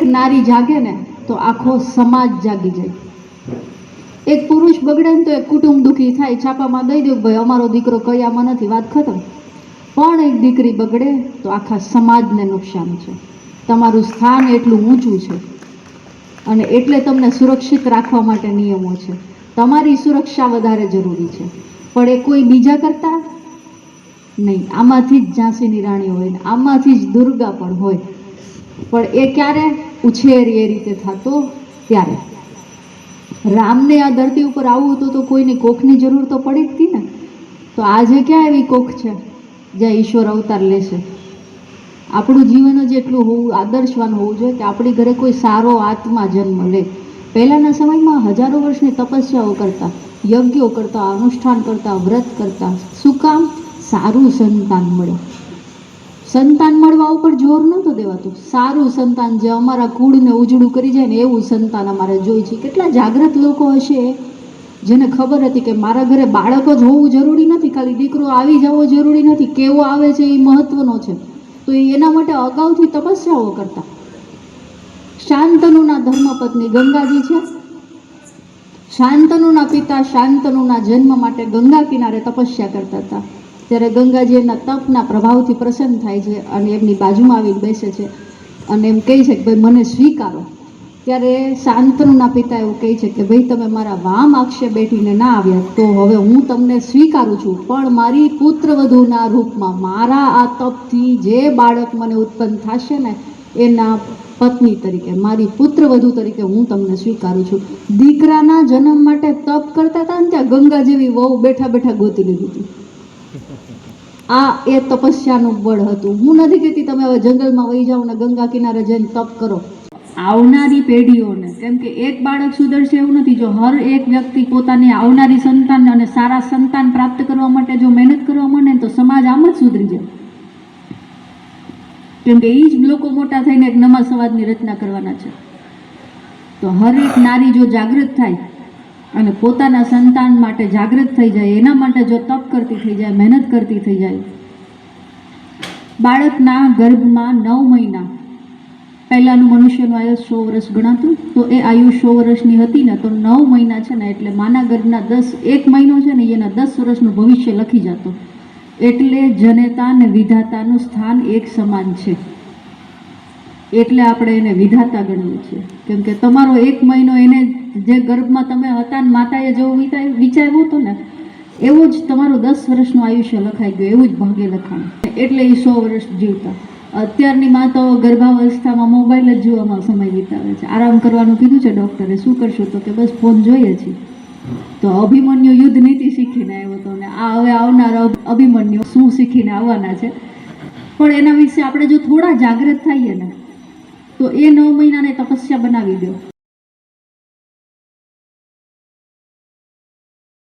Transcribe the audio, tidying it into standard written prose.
નારી જાગે ને તો આખો સમાજ જાગી જાય। એક પુરુષ બગડે ને તો એક કુટુંબ દુખી થાય, છાપામાં દઈ દો ભાઈ અમારો દીકરો કયામાં નથી, વાત ખતમ। પણ એક દીકરી બગડે તો આખા સમાજને નુકસાન છે। તમારું સ્થાન એટલું ઊંચું છે અને એટલે તમને સુરક્ષિત રાખવા માટે નિયમો છે। તમારી સુરક્ષા વધારે જરૂરી છે, પણ એ કોઈ બીજા કરતા નહીં। આમાંથી જ ઝાંસીની રાણી હોય ને આમાંથી જ દુર્ગા પણ હોય, પણ એ ક્યારે ઉછેર એ રીતે થતો ત્યારે। રામને આ ધરતી ઉપર આવવું હતું તો કોઈની કોખની જરૂર તો પડી જ હતી ને। તો આજે ક્યાં એવી કોખ છે જ્યાં ઈશ્વર અવતાર લેશે? આપણું જીવન જ એટલું હોવું આદર્શવાન હોવું જોઈએ કે આપણી ઘરે કોઈ સારો આત્મા જન્મ લે। પહેલાંના સમયમાં હજારો વર્ષની તપસ્યાઓ કરતા, યજ્ઞો કરતા, અનુષ્ઠાન કરતા, વ્રત કરતા। શું કામ? સારું સંતાન મળે। સંતાન મળવા ઉપર જોર નહોતું દેવાતું, સારું સંતાન જે અમારા કુળને ઉજળું કરી જાય ને એવું સંતાન અમારે જોઈએ છે। કેટલા જાગૃત લોકો હશે જેને ખબર હતી કે મારા ઘરે બાળક જ હોવું જરૂરી નથી, ખાલી દીકરો આવી જવો જરૂરી નથી, કેવો આવે છે એ મહત્વનો છે, તો એના માટે અગાઉથી તપસ્યાઓ કરતા। શાંતનુના ધર્મપત્ની ગંગાજી છે। શાંતનુના પિતા શાંતનુના જન્મ માટે ગંગા કિનારે તપસ્યા કરતા હતા। ત્યારે ગંગાજી એના તપના પ્રભાવથી પ્રસન્ન થાય છે અને એમની બાજુમાં આવીને બેસે છે અને એમ કહે છે કે ભાઈ મને સ્વીકારો। ત્યારે શાંતનુના પિતા એવું કહે છે કે ભાઈ તમે મારા વામ આક્ષે બેઠીને ના આવ્યા તો હવે હું તમને સ્વીકારું છું, પણ મારી પુત્રવધૂના રૂપમાં મારા આ તપથી જે બાળક મને ઉત્પન્ન થશે ને એના પત્ની તરીકે, મારી પુત્રવધુ તરીકે હું તમને સ્વીકારું છું। દીકરાના જન્મ માટે તપ કરતા હતા ને ત્યાં ગંગા જેવી વહુ બેઠા બેઠા ગોતી લીધી હતી। આ એ તપસ્યાનું બળ હતું। હું નથી કહેતી તમે હવે જંગલમાં વહી જાઓ ને ગંગા કિનારે જઈને તપ કરો। આવનારી પેઢીઓને, કેમ કે એક બાળક સુધરશે એવું નથી, જો હર એક વ્યક્તિ પોતાની આવનારી સંતાન અને સારા સંતાન પ્રાપ્ત કરવા માટે જો મહેનત કરવા માંડે ને તો સમાજ આમ જ સુધરી જાય। કેમ કે એ જ લોકો મોટા થઈને એક નવા સમાજની રચના કરવાના છે। તો હર એક નારી જો જાગૃત થાય અને પોતાના સંતાન માટે જાગૃત થઈ જાય, એના માટે જો તપ કરતી થઈ જાય, મહેનત કરતી થઈ જાય। બાળકના ગર્ભમાં 9 મહિના પહેલાંનું મનુષ્યનું આયુષ 100 વર્ષ ગણાતું, તો એ આયુષ 100 વર્ષની હતી ને તો 9 મહિના છે ને એટલે માના ગર્ભના 1 મહિનો છે ને એના 10 વર્ષનું ભવિષ્ય લખી જતો। એટલે જનેતા અને વિધાતાનું સ્થાન એક સમાન છે, એટલે આપણે એને વિધાતા ગણીએ છીએ। કેમ કે તમારો 1 મહિનો એને જે ગર્ભમાં તમે હતા ને માતાએ જેવું વિચાર્યું હતું ને એવું જ તમારું 10 વર્ષનું આયુષ્ય લખાઈ ગયું, એવું જ ભાગે લખાણ, એટલે એ 100 વર્ષ જીવતા। અત્યારની માતાઓ ગર્ભાવસ્થામાં મોબાઈલ જ જોવામાં સમય વિતાવે છે। આરામ કરવાનું કીધું છે ડૉક્ટરે, શું કરશો તો કે બસ ફોન જોઈએ છીએ। તો અભિમન્યુ યુદ્ધ નીતિ શીખીને આવ્યો હતો ને આ હવે આવનારા અભિમન્યુ શું શીખીને આવવાના છે, પણ એના વિશે આપણે જો થોડા જાગૃત થઈએ ને તો એ 9 મહિનાને તપસ્યા બનાવી દો।